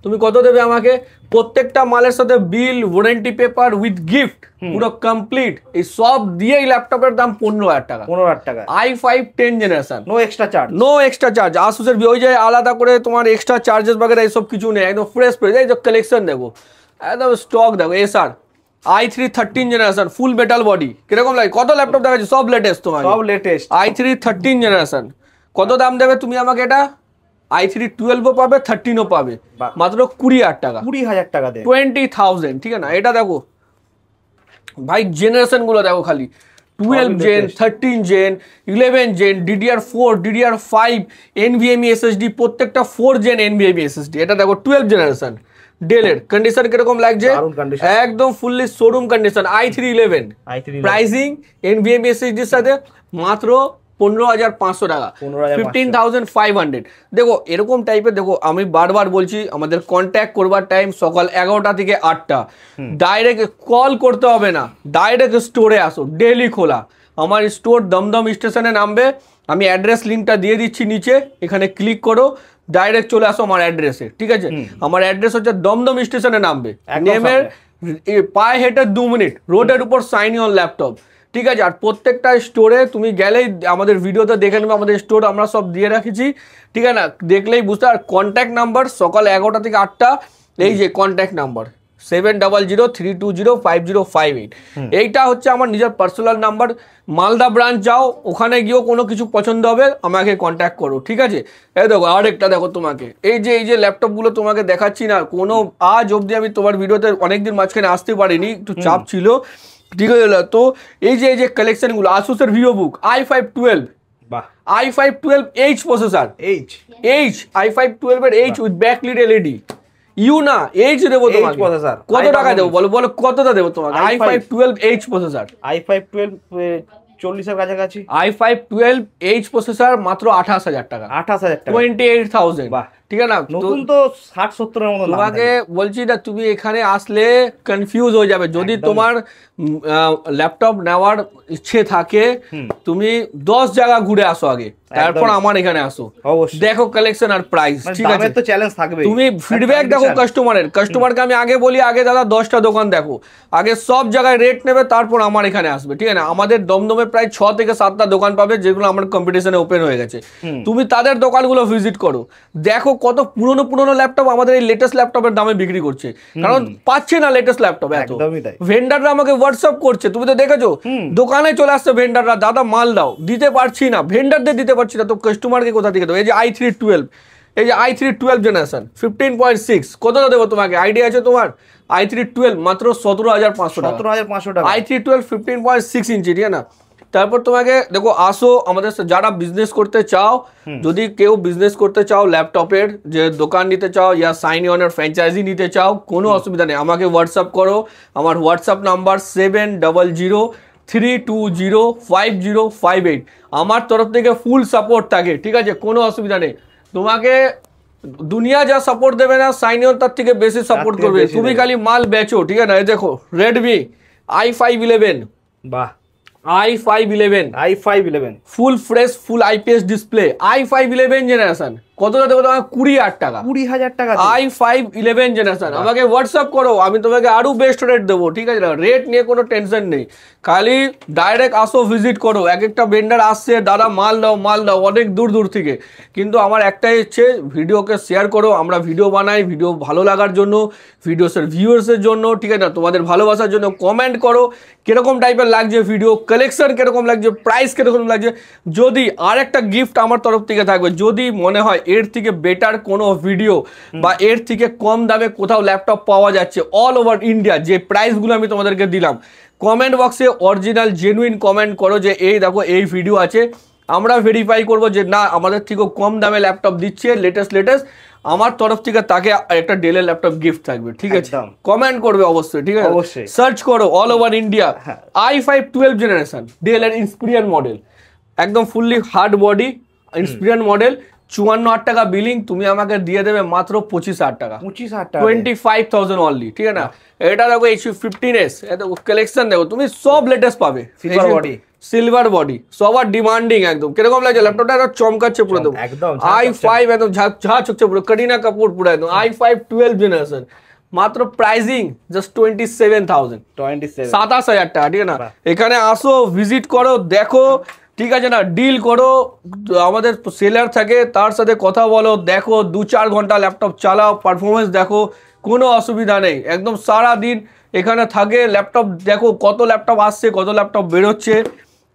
তুমি কত দেবে আমাকে? প্রত্যেকটা মালের সাথে bill, warranty paper with gift, পুরো কমপ্লিট, এই সব দিয়ে এই ল্যাপটপের দাম 15,000 টাকা। i5-10 generation, no extra charge. আসুসের ওই যে আলাদা করে তোমার এক্সট্রা চার্জেস বাগেরা এইসব কিছু নেই, একদম ফ্রেশ। এই যে কালেকশন দেখো, একদম স্টক দেখো। এসার i3 13 জেনারেশন ফুল মেটাল বডি, কিরকম লাগে? কত ল্যাপটপ দেখাচ্ছি? সব লেটেস্ট তোমার, সব লেটেস্ট। i3 13 জেনারেশন কত দাম দেবে তুমি আমাকে? এটা i3-12 পাবে, 13ও পাবে, মাত্র 20,000 টাকা। 20,000। ঠিক আছে না? এটা দেখো ভাই, জেনারেশন গুলো দেখো খালি, 12 gen, 13 gen, 11 gen, DDR4, DDR5, NVMe SSD, প্রত্যেকটা 4 জেন NVMe SSD। এটা দেখো 12 জেনারেশন, ডেলের কন্ডিশন কিরকম লাগছে, দারুণ condition। একদম fully showroom condition. i311 pricing NVMe এসএসডির সাথে মাত্র 15,500 টাকা, 15,500। দেখো এরকম টাইপের, দেখো আমি বারবার বলছি আমাদের কন্ট্যাক্ট করবার টাইম সকাল 11টা থেকে 8টা। ডাইরেক্ট কল করতে হবে না, ডাইরেক্ট স্টোরে আসো, ডেলি খোলা। আমার স্টোর দমদম স্টেশনে নামবে, আমি অ্যাড্রেস লিঙ্কটা দিয়ে দিচ্ছি নিচে, এখানে ক্লিক করো, ডাইরেক্ট চলে আসো আমার অ্যাড্রেসে, ঠিক আছে? আমার অ্যাড্রেস হচ্ছে দমদম স্টেশনে নামবে, নেমে পায়ে হেঁটে 2 মিনিট, রোডের উপর সাইন অন ল্যাপটপ, ঠিক আছে? আর প্রত্যেকটা স্টোরে তুমি গেলেই আমাদের ভিডিওতে দেখে নেবে, আমাদের স্টোর আমরা সব দিয়ে রাখেছি, ঠিক আছে না? দেখলেই বুঝতে। আর কন্ট্যাক্ট নাম্বার সকাল 11টা থেকে 8টা, এই যে কন্ট্যাক্ট নাম্বার 7003205058, এইটা হচ্ছে আমার নিজের পার্সোনাল নাম্বার। মালদা ব্রাঞ্চ যাও, ওখানে গিয়েও কোনো কিছু পছন্দ হবে আমাকে কন্ট্যাক্ট করো, ঠিক আছে? এই দেখো আরেকটা, দেখো তোমাকে এই যে ল্যাপটপগুলো তোমাকে দেখাচ্ছি না, কোনো আজ অবধি আমি তোমার ভিডিওতে অনেকদিন মাঝখানে আসতে পারিনি, একটু চাপ ছিল, ঠিক আছে? তো এই যে কালেকশনগুলো, আসুসের VivoBook i512, i512H processor, i512 এর H উইথ ব্যাকলিট এলইডি, না এইচ দেবো তোমাকে। কত টাকা দেবো বলো, কতটা দেবো তোমাকে? i512H প্রসেসর, i512 40 কাছাকাছি, i512H প্রসেসর মাত্র 28,000 টাকা, 28,000, ঠিক আছে না? নতুন তো 60-70 এর মতো। তোমাকে বলছি না, তুমি এখানে আসলে কনফিউজ হয়ে যাবে। যদি তোমার ল্যাপটপ নেওয়ার ইচ্ছে থাকে, তুমি 10 জায়গা ঘুরে আসো আগে, তারপর আমার এখানে আসো, দেখো কালেকশন আর প্রাইস, ঠিক আছে? তো চ্যালেঞ্জ থাকবে, তুমি ফিডব্যাক দেখো কাস্টমারকে আমি আগে বলি, আগে দাদা 10টা দোকান দেখো, আগে সব জায়গায় রেট নেবে, তারপর আমার এখানে আসবে, ঠিক আছে না? আমাদের দমদমে প্রায় 6 থেকে 7টা দোকান পাবে, যেগুলো আমার কম্পিটিশনে ওপেন হয়ে গেছে। তুমি তাদের দোকানগুলো ভিজিট করো, দেখো কত পুরনো ল্যাপটপ আমাদের এই লেটেস্ট ল্যাপটপের দামে বিক্রি করছে, কারণ পাচ্ছে না লেটেস্ট ল্যাপটপ। এত ভেন্ডাররা আমাকে হোয়াটসঅ্যাপ করছে, তুমি তো দেখেছো, দোকানে চলে আসছে ভেন্ডাররা, দাদা মাল দাও, দিতে পারছি না, ভেন্ডারদের দিতে পারছি না, তো কাস্টমারকে কোথা থেকে দেবো? এই যে i312, এই যে i312 জেনারেশন 15.6, কতটা দেবো তোমাকে? আইডিয়া আছে তোমার? i312 মাত্র 17,500 টাকা, 17,500 টাকা, i312 15.6 ইঞ্চি, ঠিক আছে না? তারপর তোমাকে দেখো, আসো আমাদের যারা বিজনেস করতে চাও, যদি কেউ বিজনেস করতে চাও, ল্যাপটপের যে দোকান নিতে চাও, ইয়া সাইন অনের ফ্র্যাঞ্চাইজি নিতে চাও, কোনো অসুবিধা নেই, আমাকে হোয়াটসঅ্যাপ করো। আমার হোয়াটসঅ্যাপ নাম্বার 7003205058। আমার তরফ থেকে ফুল সাপোর্ট থাকে, ঠিক আছে? কোনো অসুবিধা নেই। তোমাকে দুনিয়া যা সাপোর্ট দেবে না, সাইনিয়ন তার থেকে বেশি সাপোর্ট করবে। তুমি খালি মাল বেচো, ঠিক আছে না? এই দেখো রেডমি i511, বাহ, i511 ফুল ফ্রেশ, ফুল আইপিএস ডিসপ্লে, i511 জেনারেশন, কতটা দেবো তোমাকে? 20,000 টাকা, 20,000 টাকা, i511 জেনারেশন। আমাকে হোয়াটসঅ্যাপ করো, আমি তোমাকে আরো বেস্ট রেট দেবো, ঠিক আছে? রেট নিয়ে কোনো টেনশন নেই, খালি ডাইরেক্ট আসো, ভিজিট করো। এক একটা ভেন্ডার আসছে, দাদা মাল দাও অনেক দূর থেকে, কিন্তু আমার একটাই ইচ্ছে, ভিডিওকে শেয়ার করো। আমরা ভিডিও বানাই, ভিডিও ভালো লাগার জন্য, ভিডিওসের ভিউয়ার্সের জন্য, ঠিক আছে না? তোমাদের ভালোবাসার জন্য। কমেন্ট করো কিরকম টাইপের লাগছে ভিডিও, কালেকশন কিরকম লাগছে, প্রাইস কিরকম লাগছে। যদি আর একটা গিফট আমার তরফ থেকে থাকবে, যদি মনে হয় এর থেকে বেটার কোনো ভিডিও বা এর থেকে কম দামে কোথাও ল্যাপটপ পাওয়া যাচ্ছে অল ওভার ইন্ডিয়া, যে প্রাইসগুলো আমি তোমাদেরকে দিলাম, কমেন্ট বক্সে অরিজিনাল জেনুইন কমেন্ট করো যে এই দেখো এই ভিডিও আছে, আমরা ভেরিফাই করবো যে না আমাদের থেকেও কম দামে ল্যাপটপ দিচ্ছে লেটেস্ট, আমার তরফ থেকে তাকে একটা ডেলের ল্যাপটপ গিফট থাকবে, ঠিক আছে? কমেন্ট করবে অবশ্যই, ঠিক আছে? অবশ্যই সার্চ করো all over India i512 generation ডেলের ইন্সপিরিয়ান মডেল, একদম ফুললি হার্ড বডি ইন্সপিরিয়ান মডেল, 54,000 টাকা বিলিং, তুমি আমাকে দিয়ে দেবে মাত্র 25,000 টাকা, 25,000 অনলি, ঠিক আছে না? এটা দেখো H15s, কালেকশন দেখো, তুমি সব লেটেস্ট পাবে, সিলভার বডি, সবার ডিমান্ডিং, একদম কিরকম লাগছে ল্যাপটপটা? একদম চমকাচ্ছে পুরো, একদম i5 একদম ঝাঁকছে পুরো, করিনা কাপুর পুরো একদম। i512 জেনারেশন, মাত্র প্রাইসিং জাস্ট 27,000, 27,000 টাকা, ঠিক আছে না? এখানে আসো, ভিজিট করো, দেখো, ঠিক আছে না? ডিল করো, আমাদের সেলার থাকে, তার সাথে কথা বলো, দেখো 2-4 ঘন্টা ল্যাপটপ চালাও, পারফরমেন্স দেখো, কোনো অসুবিধা নেই। একদম সারা দিন এখানে থাকে, ল্যাপটপ দেখো, কত ল্যাপটপ আসছে, কত ল্যাপটপ বেরোচ্ছে,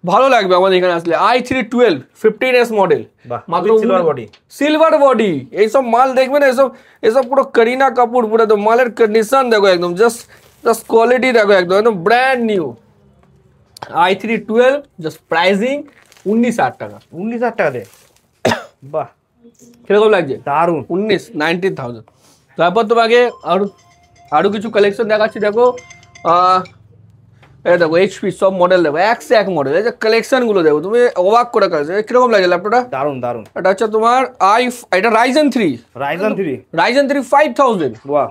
ভালো লাগবে আমাদের এখানে আসলে। i312 15s মডেল, মাত্র সিলভার বডি, এইসব মাল দেখবে না, এসব পুরো করিনা কাপুর পুরো, তো মালের কন্ডিশন দেখো, একদম জাস্ট কোয়ালিটি দেখো, একদম brand new i312, just pricing 19,000 টাকা, 19,000 টাকা দে, বাহ কিরকম লাগছে? দারুন, 19,000 তারপর তোমাকে আরো কিছু কালেকশন দেখাচ্ছি। দেখো এই দেখো এইচপি সব মডেল দেখো, এক সে এক মডেল। এই যে কালেকশন গুলো দেখো, তুমি অবাক করে কাছে। কিরকম লাগে ল্যাপটপটা? দারুন দারুন। এটা হচ্ছে তোমার এটা Ryzen 3 Ryzen 3 5000। বাহ,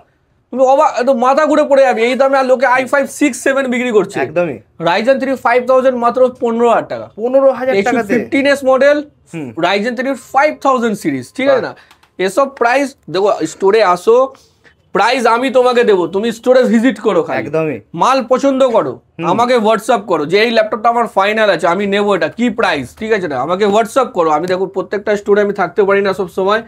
তুমি অবাক, একদম মাথা ঘুরে পড়ে যাবে। এই দামে আর লোকে i5 6 7 বিক্রি করছে। একদমই। Ryzen 3 5000 মাত্র 15000 টাকা। 15000 টাকাতে 15s মডেল Ryzen 3 5000 সিরিজ, ঠিক আছে না? এসব প্রাইস দেখো, স্টোরে আসো, প্রাইস আমি তোমাকে দেবো, তুমি স্টোরে ভিজিট করো, একদমই মাল পছন্দ করো, আমাকে হোয়াটসঅ্যাপ করো যে এই ল্যাপটপটা আমার ফাইনাল আছে, আমি নেবো, এটা কি প্রাইস, ঠিক আছে না? আমাকে হোয়াটসঅ্যাপ করো। আমি দেখো প্রত্যেকটা স্টোরে আমি থাকতে পারি না সব সময়,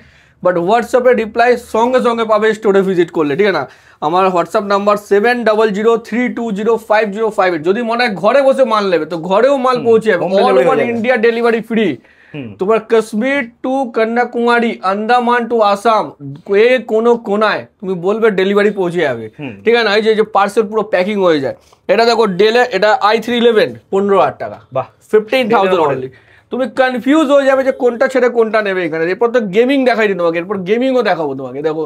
বাট হোয়াটসঅ্যাপে রিপ্লাই সঙ্গে সঙ্গে পাবে স্টোরে ভিজিট করলে, ঠিক আছে না? আমার হোয়াটসঅ্যাপ নাম্বার 7003205058। যদি মনে হয় ঘরে বসে মাল নেবে তো ঘরেও মাল পৌঁছে যাবে, all over India delivery free. তোমার কাশ্মীর টু কন্যাকুমারী, আন্দামান টু আসাম, কোনো কোনায় তুমি বলবে ডেলিভারি পৌঁছে যাবে, ঠিক আছে না? এই যে পার্সেল পুরো প্যাকিং হয়ে যায়। এটা দেখো ডেলে, এটা i311 15000 টাকা, বাহ 15000 অনলি। তুমি কনফিউজ হয়ে যাবে যে কোনটা ছেড়ে কোনটা নেবে এখানে। এরপর তো গেমিং দেখাই দিই তোমাকে, এরপর গেমিংও দেখাবো তোমাকে। দেখো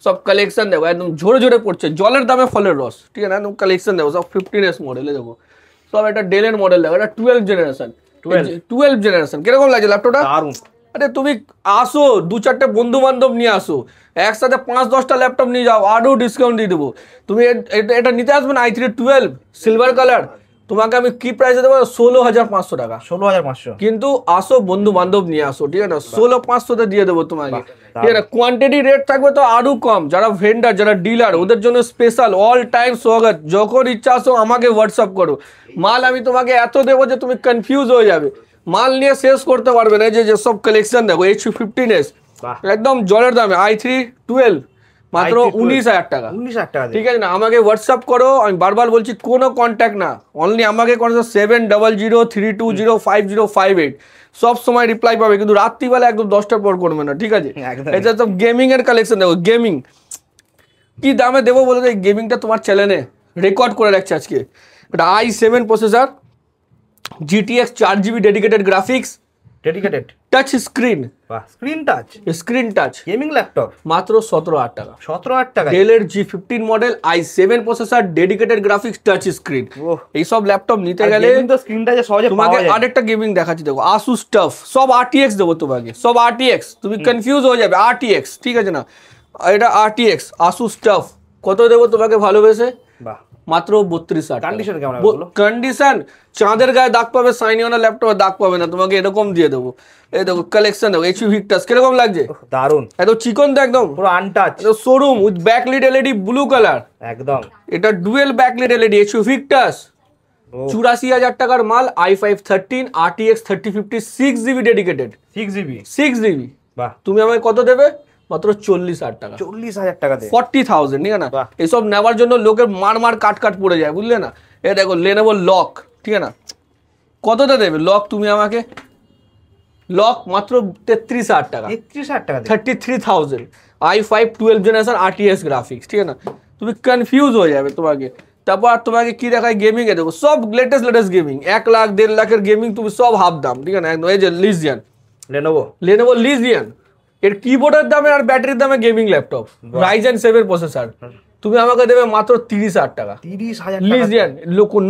সব কালেকশন দেখো, একদম ঝরে ঝরে পড়ছে, জলের দামে ফলের রস, ঠিক আছে না? একদম কালেকশন দেখো, সব 15s মডেলে দেখো, সব এটা ডেলের মডেল দেখো, এটা 12 জেনারেশন। কিরকম লাগছে ল্যাপটপটা? দারুন। আরে তুমি আসো, 2-4টে বন্ধু বান্ধব নিয়ে আসো, একসাথে 5-10টা ল্যাপটপ নিয়ে যাও, আরও ডিসকাউন্ট দিয়ে দেবো। তুমি এটা নিতে আসবে না i3-12 সিলভার কালার, তোমাকে আমি কি প্রাইসে দেবো? 16500 টাকা। 16500। কিন্তু আসো, বন্ধু বান্ধব নিয়ে আসো, ঠিক আছে? 16500-তে দিয়ে দেবো তোমাকে, ঠিক আছে? কোয়ান্টিটি রেট থাকবে তো আরো কম। যারা ভেন্ডার, যারা ডিলার, ওদের জন্য স্পেশাল অল টাইম স্বাগত। যখন ইচ্ছা আসো আমাকে হোয়াটসঅ্যাপ করো, মাল আমি তোমাকে এত দেবো যে তুমি কনফিউজ হয়ে যাবে, মাল নিয়ে শেষ করতে পারবে না। যে সব কালেকশন দেখো, HP 15s একদম জলের দামে, i3-12 মাত্র 19000 টাকা, 19000 টাকা, ঠিক আছে না? আমাকে হোয়াটসঅ্যাপ করো, আমি বারবার বলছি কোনো কন্ট্যাক্ট না, অনলি আমাকে করো 7003205058। সব সময় রিপ্লাই পাবে, কিন্তু রাত্রিবেলা একদম 10টার পর করবে না, ঠিক আছে? এটা সব গেমিং এর কালেকশন দেখো, গেমিং কি দামে দেবো বলে, এই গেমিংটা তোমার চ্যানেলে রেকর্ড করে রাখছে আজকে। এটা i7 processor, GTX 4GB dedicated graphics, dedicated touch screen, বাহ স্ক্রিন টাচ গেমিং ল্যাপটপ মাত্র 17000 টাকা। 17000 টাকা। ডেলের G15 model, i7 processor, dedicated graphics, touch screen. এই সব ল্যাপটপ নিতে গেলে তো স্ক্রিন টাচে সহজে তোমাকে আরেকটা গেমিং দেখাচ্ছি দেখো, Asus TUF, সব RTX দেবো তোমাকে, সব RTX। তুমি কনফিউজ হয়ে যাবে, RTX, ঠিক আছে না? এটা RTX Asus TUF কত দেবো তোমাকে ভালোবেসে? বাহ মাত্র 32000 টাকা। কন্ডিশন কেমন হবে বলো? কন্ডিশন চাঁদের গায়ে দাগ পাবে, সাইনিওনা ল্যাপটপে দাগ পাবে না, তোমাকে এরকম দিয়ে দেবো। এই দেখো কালেকশন দেখো, HP Victus কিরকম লাগছে? দারুন, একদম চিকন তো, একদম পুরো untouch, showroom with backlit LED blue colour, একদম। এটা dual backlit LED HP Victus 84000 টাকার মাল, i5 13 RTX 3050 6GB dedicated, 6GB। বাহ, তুমি আমাকে কত দেবে? মাত্র 40000 টাকা। 40000 টাকাতে 40000, ঠিক আছে না? এসব নেওয়ার জন্য লোকের মার কাট পড়ে যায়, বুঝলে না? এ দেখো Lenovo লক, ঠিক আছে না? কতটা দেবে লক তুমি আমাকে? লক মাত্র 33000 টাকা, 33000 টাকা, 33000। i5 12 জেনারেশন RTX গ্রাফিক্স, ঠিক আছে না? তুমি কনফিউজ হয়ে যাবে তোমাকে। তারপর তোমাকে কি দেখায় গেমিং এ দেখো, সব লেটেস্ট গেমিং, 1 লাখ 1.5 লাখের গেমিং তুমি সব হাফ দাম, ঠিক আছে না? একদম। এই যে Lenovo Legion, এর কিবোর্ডের দামে আর ব্যাটারির দামে গেমিং ল্যাপটপ, Ryzen 7 প্রসেসর, তুমি আমাকে দেবে মাত্র 30000 টাকা। 30000 Legion,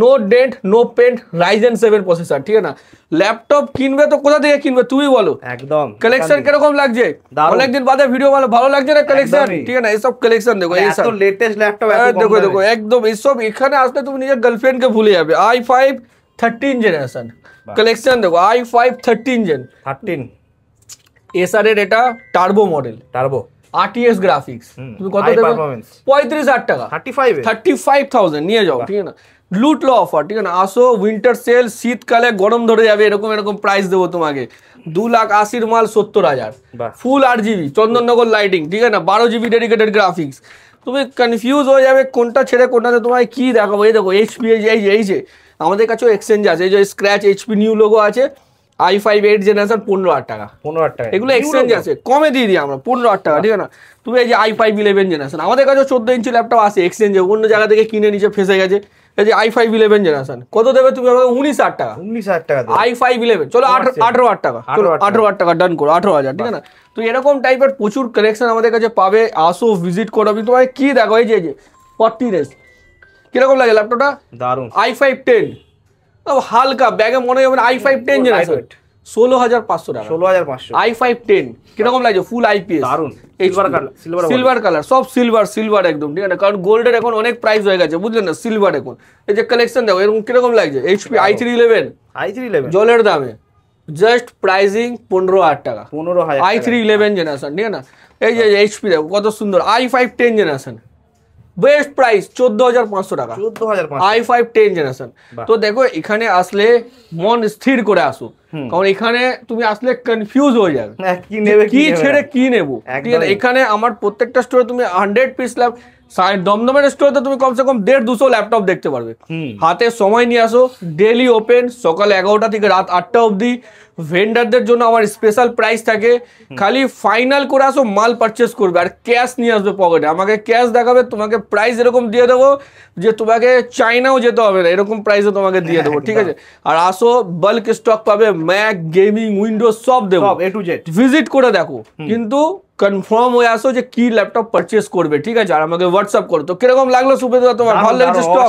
no dent no paint, Ryzen 7 processor, ঠিক আছে না? ল্যাপটপ কিনবে তো কোথা থেকে কিনবে তুমি বলো? একদম। কালেকশন কিরকম লাগছে? অনেকদিন বাদে ভিডিও ভালো লাগছে না কালেকশন, ঠিক আছে না? এইসব কালেকশন দেখো, এইসব লেটেস্ট ল্যাপটপ দেখো একদম এইসব। এখানে আসলে তুমি নিজের গার্লফ্রেন্ডকে ভুলে যাবে। i5 13 জেনারেশন কালেকশন দেখো, i5 13 এসার এর, এটা টার্বো মডেল, RTX গ্রাফিক্স, তুমি কত দেবে? 35000 টাকা, 35000 নিয়ে যাও, ঠিক আছে না? লুট লো অফার, ঠিক আছে না? আসো, উইন্টার সেল, শীতকালে গরম ধরে যাবে, এরকম প্রাইস দেবো তোমাকে। 2,80,000 মাল 70000, ফুল 8GB চন্দননগর লাইটিং, ঠিক আছে না? 12GB dedicated graphics. তুমি কনফিউজ হয়ে যাবে কোনটা ছেড়ে কোনটাতে তোমায় কি দেখাবো। এই দেখো HP, এই যে আমাদের কাছেও এক্সচেঞ্জ আছে, এই যে স্ক্র্যাচ HP নিউ লোগো আছে, i5 8 জেনারেশন 15,000 টাকা। 15,000 টাকা এগুলো এক্সচেঞ্জ আছে, কমে দিয়ে দিই আমরা 15,000 টাকা, ঠিক আছে না? তুমি এই যে i5 11 জেনারেশন, আমাদের কাছে 14 ইঞ্চি ল্যাপটপ আছে এক্সচেঞ্জে, অন্য জায়গা থেকে কিনে নিচে ফেসে গেছে। এই যে i5 11 জেনারেশন কত দেবে তুমি আমাকে? 19,000 টাকা। 19,000 টাকা i5 11, চলো 18,000 টাকা, চলো 18,000 টাকা ডান করো, 18,000, ঠিক আছে না? তো এরকম টাইপের প্রচুর কালেকশন আমাদের কাছে পাবে, আসো ভিজিট করো। আমি তোমাকে কি দেখো, এই যে 40 রেস কিরকম লাগে ল্যাপটপটা? দারুন। i5 10 হালকা ব্যাগে মনে হবে না, i5 10 জেনারেশন 16,500 টাকা। 16,500 i5 10 কিরকম লাগছে? ফুল আইপিএস, দারুন। সিলভার কালার, সব সিলভার একদম, ঠিক আছে? কারণ গোল্ডের এখন অনেক প্রাইস হয়ে গেছে, বুঝলেন না? সিলভার এখন এই যে কালেকশন দেখো, এরকম কিরকম লাগছে? HP i3 11 জলের দামে, জাস্ট প্রাইসিং 15,000 টাকা। 15,000 i3 11 জেনারেশন, ঠিক আছে না? এই যে HP দেখো কত সুন্দর, i5 10 জেনারেশন বেস্ট প্রাইস 14,500 টাকা, 14,500 i5 10 জেনারেশন। তো দেখো এখানে আসলে মন স্থির করে আসো, কারণ এখানে তুমি আসলে কনফিউজ হয়ে যাবে কি নেবে, কি ছেড়ে কি নেবো, ঠিক আছে? এখানে আমার প্রত্যেকটা স্টোরে তুমি 100 পিস ল্যাপ, দমদমের স্টোরে তুমি কমসে কম 150-200 ল্যাপটপ দেখতে পারবে। হাতে সময় নিয়ে আসো, ডেলি ওপেন, সকাল 11টা থেকে রাত 8টা অবধি। ভেন্ডারদের জন্য আমার স্পেশাল প্রাইস থাকে, খালি ফাইনাল করে আসো, মাল পারচেস করবে আর ক্যাশ নিয়ে আসবে পকেটে, আমাকে ক্যাশ দেখাবে, তোমাকে প্রাইস এরকম দিয়ে দেবো যে তোমাকে চাইনাও যেতে হবে না, এরকম প্রাইসে তোমাকে দিয়ে দেবো, ঠিক আছে? আর আসো, বাল্ক স্টক পাবে, ম্যাক, গেমিং, উইন্ডোজ সব দেবো, A to Z ভিজিট করে দেখো, কিন্তু কনফার্ম হয়ে আসো যে কি ল্যাপটপ পারচেস করবে, ঠিক আছে? আর আমাকে হোয়াটসঅ্যাপ করো। তো কিরকম লাগলো সুবেদা তোমার? ভালো লেগেছে স্টক?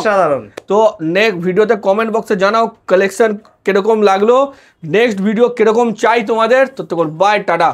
তো নেক্সট ভিডিওতে কমেন্ট বক্সে জানাও কালেকশন কিরকম লাগলো, নেক্সট ভিডিও কিরকম চাই তোমাদের। তো তখন বাই, টাটা।